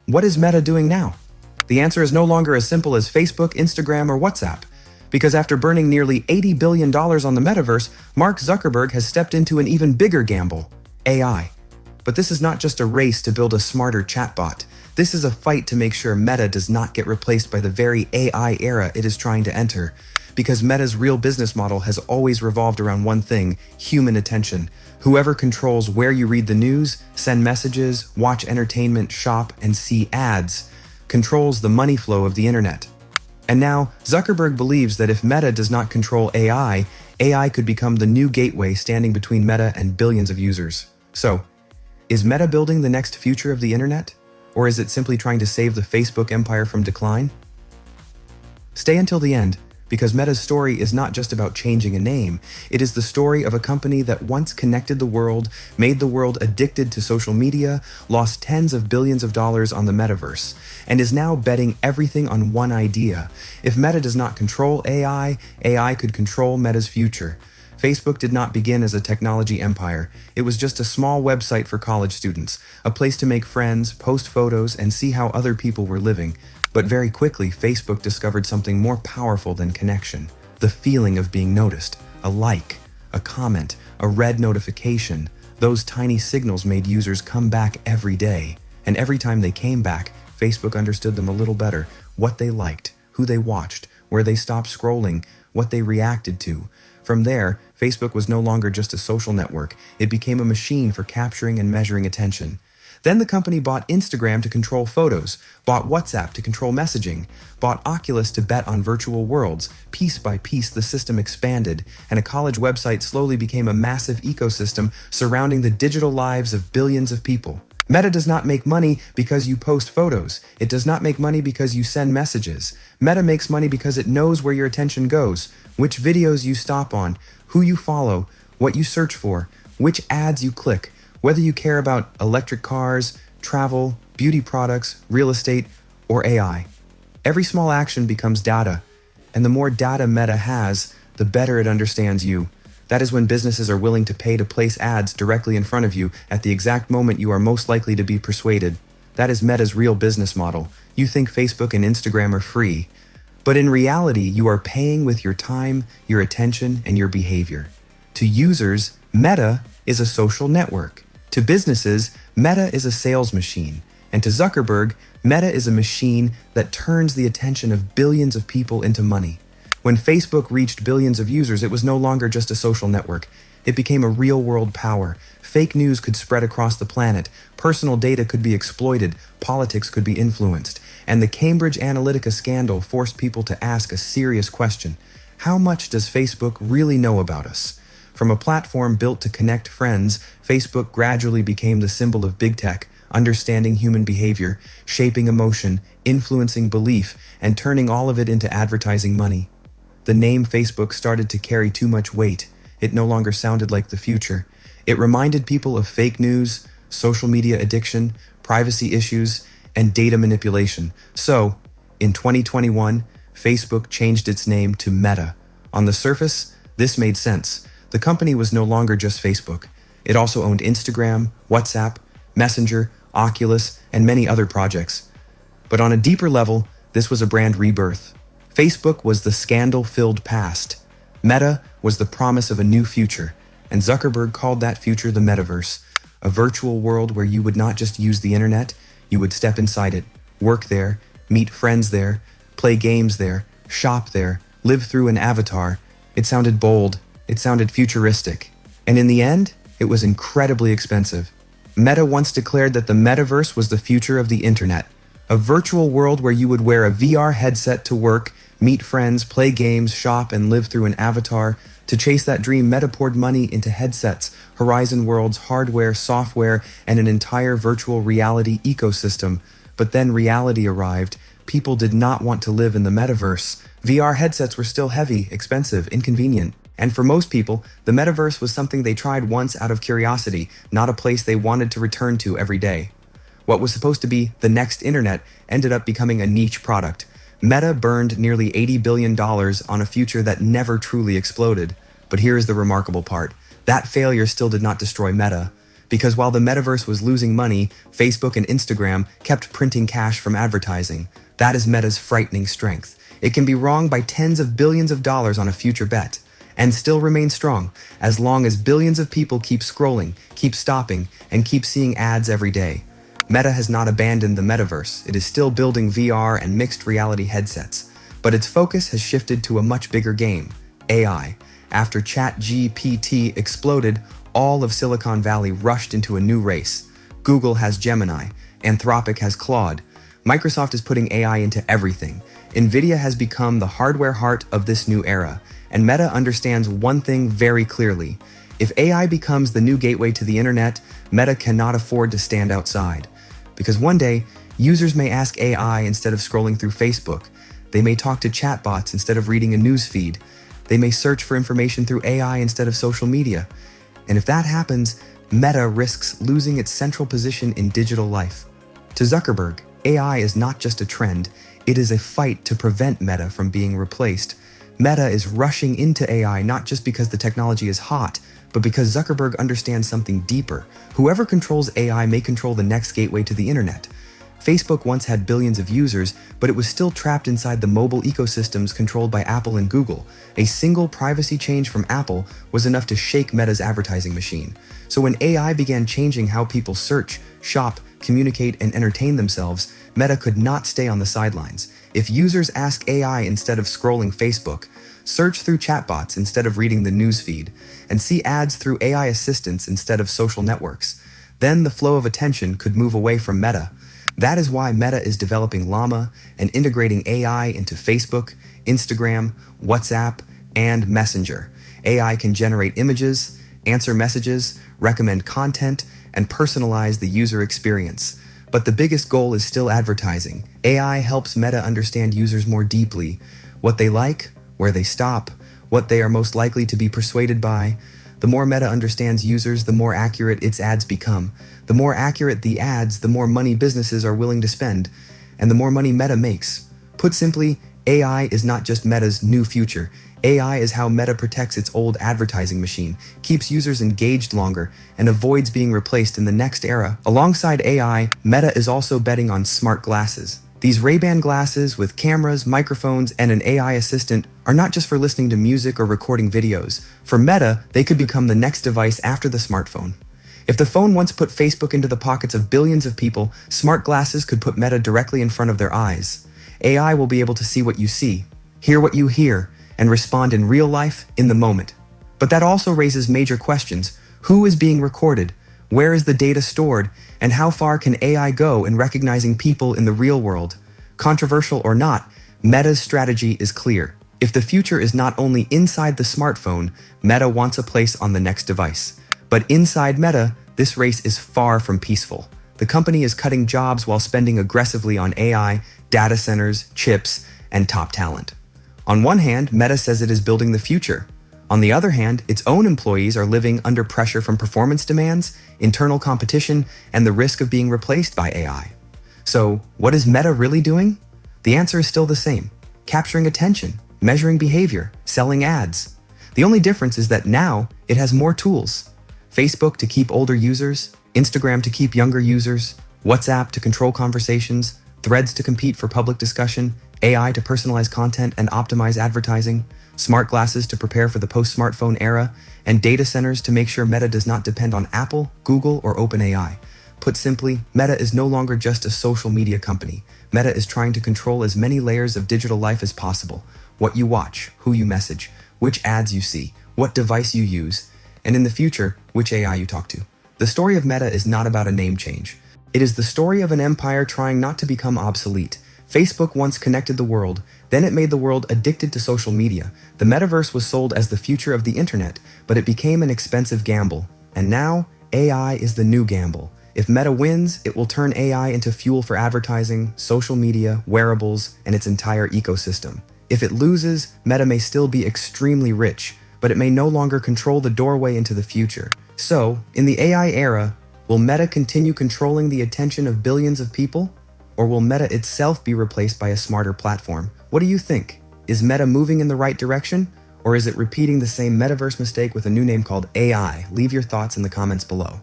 what is Meta doing now? The answer is no longer as simple as Facebook, Instagram, or WhatsApp. Because after burning nearly $80 billion on the metaverse, Mark Zuckerberg has stepped into an even bigger gamble: AI. But this is not just a race to build a smarter chatbot. This is a fight to make sure Meta does not get replaced by the very AI era it is trying to enter. Because Meta's real business model has always revolved around one thing: human attention. Whoever controls where you read the news, send messages, watch entertainment, shop, and see ads, controls the money flow of the internet. And now, Zuckerberg believes that if Meta does not control AI, AI could become the new gateway standing between Meta and billions of users. So, is Meta building the next future of the internet? Or is it simply trying to save the Facebook empire from decline? Stay until the end, because Meta's story is not just about changing a name. It is the story of a company that once connected the world, made the world addicted to social media, lost tens of billions of dollars on the metaverse, and is now betting everything on one idea: if Meta does not control AI, AI could control Meta's future. Facebook did not begin as a technology empire. It was just a small website for college students, a place to make friends, post photos, and see how other people were living. But very quickly, Facebook discovered something more powerful than connection: the feeling of being noticed. A like, a comment, a red notification. Those tiny signals made users come back every day. And every time they came back, Facebook understood them a little better: what they liked, who they watched, where they stopped scrolling, what they reacted to. From there, Facebook was no longer just a social network. It became a machine for capturing and measuring attention. Then the company bought Instagram to control photos, bought WhatsApp to control messaging, bought Oculus to bet on virtual worlds. Piece by piece, the system expanded, and a college website slowly became a massive ecosystem surrounding the digital lives of billions of people. Meta does not make money because you post photos. It does not make money because you send messages. Meta makes money because it knows where your attention goes, which videos you stop on, who you follow, what you search for, which ads you click. Whether you care about electric cars, travel, beauty products, real estate, or AI. Every small action becomes data, and the more data Meta has, the better it understands you. That is when businesses are willing to pay to place ads directly in front of you at the exact moment you are most likely to be persuaded. That is Meta's real business model. You think Facebook and Instagram are free, but in reality, you are paying with your time, your attention, and your behavior. To users, Meta is a social network. To businesses, Meta is a sales machine. And to Zuckerberg, Meta is a machine that turns the attention of billions of people into money. When Facebook reached billions of users, it was no longer just a social network. It became a real-world power. Fake news could spread across the planet, personal data could be exploited, politics could be influenced, and the Cambridge Analytica scandal forced people to ask a serious question: how much does Facebook really know about us? From a platform built to connect friends, Facebook gradually became the symbol of big tech, understanding human behavior, shaping emotion, influencing belief, and turning all of it into advertising money. The name Facebook started to carry too much weight. It no longer sounded like the future. It reminded people of fake news, social media addiction, privacy issues, and data manipulation. So, in 2021, Facebook changed its name to Meta. On the surface, this made sense. The company was no longer just Facebook. It also owned Instagram, WhatsApp, Messenger, Oculus, and many other projects. But on a deeper level, this was a brand rebirth. Facebook was the scandal-filled past. Meta was the promise of a new future, and Zuckerberg called that future the metaverse, a virtual world where you would not just use the internet, you would step inside it, work there, meet friends there, play games there, shop there, live through an avatar. It sounded bold. It sounded futuristic. And in the end, it was incredibly expensive. Meta once declared that the metaverse was the future of the internet, a virtual world where you would wear a VR headset to work, meet friends, play games, shop, and live through an avatar. To chase that dream, Meta poured money into headsets, Horizon Worlds, hardware, software, and an entire virtual reality ecosystem. But then reality arrived. People did not want to live in the metaverse. VR headsets were still heavy, expensive, inconvenient. And for most people, the metaverse was something they tried once out of curiosity, not a place they wanted to return to every day. What was supposed to be the next internet ended up becoming a niche product. Meta burned nearly $80 billion on a future that never truly exploded. But here is the remarkable part. That failure still did not destroy Meta. Because while the metaverse was losing money, Facebook and Instagram kept printing cash from advertising. That is Meta's frightening strength. It can be wrong by tens of billions of dollars on a future bet, and still remain strong as long as billions of people keep scrolling, keep stopping, and keep seeing ads every day. Meta has not abandoned the metaverse. It is still building VR and mixed reality headsets, but its focus has shifted to a much bigger game, AI. After ChatGPT exploded, all of Silicon Valley rushed into a new race. Google has Gemini, Anthropic has Claude. Microsoft is putting AI into everything. Nvidia has become the hardware heart of this new era, and Meta understands one thing very clearly. If AI becomes the new gateway to the internet, Meta cannot afford to stand outside. Because one day, users may ask AI instead of scrolling through Facebook. They may talk to chatbots instead of reading a news feed. They may search for information through AI instead of social media. And if that happens, Meta risks losing its central position in digital life. To Zuckerberg, AI is not just a trend, it is a fight to prevent Meta from being replaced. Meta is rushing into AI not just because the technology is hot, but because Zuckerberg understands something deeper. Whoever controls AI may control the next gateway to the internet. Facebook once had billions of users, but it was still trapped inside the mobile ecosystems controlled by Apple and Google. A single privacy change from Apple was enough to shake Meta's advertising machine. So when AI began changing how people search, shop, communicate, and entertain themselves, Meta could not stay on the sidelines. If users ask AI instead of scrolling Facebook, search through chatbots instead of reading the newsfeed, and see ads through AI assistants instead of social networks, then the flow of attention could move away from Meta. That is why Meta is developing Llama and integrating AI into Facebook, Instagram, WhatsApp, and Messenger. AI can generate images, answer messages, recommend content, and personalize the user experience. But the biggest goal is still advertising. AI helps Meta understand users more deeply, what they like, where they stop, what they are most likely to be persuaded by. The more Meta understands users, the more accurate its ads become. The more accurate the ads, the more money businesses are willing to spend, and the more money Meta makes. Put simply, AI is not just Meta's new future. AI is how Meta protects its old advertising machine, keeps users engaged longer, and avoids being replaced in the next era. Alongside AI, Meta is also betting on smart glasses. These Ray-Ban glasses with cameras, microphones, and an AI assistant are not just for listening to music or recording videos. For Meta, they could become the next device after the smartphone. If the phone once put Facebook into the pockets of billions of people, smart glasses could put Meta directly in front of their eyes. AI will be able to see what you see, hear what you hear, and respond in real life, in the moment. But that also raises major questions. Who is being recorded? Where is the data stored? And how far can AI go in recognizing people in the real world? Controversial or not, Meta's strategy is clear. If the future is not only inside the smartphone, Meta wants a place on the next device. But inside Meta, this race is far from peaceful. The company is cutting jobs while spending aggressively on AI, data centers, chips, and top talent. On one hand, Meta says it is building the future. On the other hand, its own employees are living under pressure from performance demands, internal competition, and the risk of being replaced by AI. So, what is Meta really doing? The answer is still the same: capturing attention, measuring behavior, selling ads. The only difference is that now it has more tools. Facebook to keep older users, Instagram to keep younger users, WhatsApp to control conversations, Threads to compete for public discussion, AI to personalize content and optimize advertising, smart glasses to prepare for the post-smartphone era, and data centers to make sure Meta does not depend on Apple, Google, or OpenAI. Put simply, Meta is no longer just a social media company. Meta is trying to control as many layers of digital life as possible. What you watch, who you message, which ads you see, what device you use, and in the future, which AI you talk to. The story of Meta is not about a name change. It is the story of an empire trying not to become obsolete. Facebook once connected the world, then it made the world addicted to social media. The metaverse was sold as the future of the internet, but it became an expensive gamble. And now, AI is the new gamble. If Meta wins, it will turn AI into fuel for advertising, social media, wearables, and its entire ecosystem. If it loses, Meta may still be extremely rich, but it may no longer control the doorway into the future. So, in the AI era, will Meta continue controlling the attention of billions of people? Or will Meta itself be replaced by a smarter platform? What do you think? Is Meta moving in the right direction? Or is it repeating the same metaverse mistake with a new name called AI? Leave your thoughts in the comments below.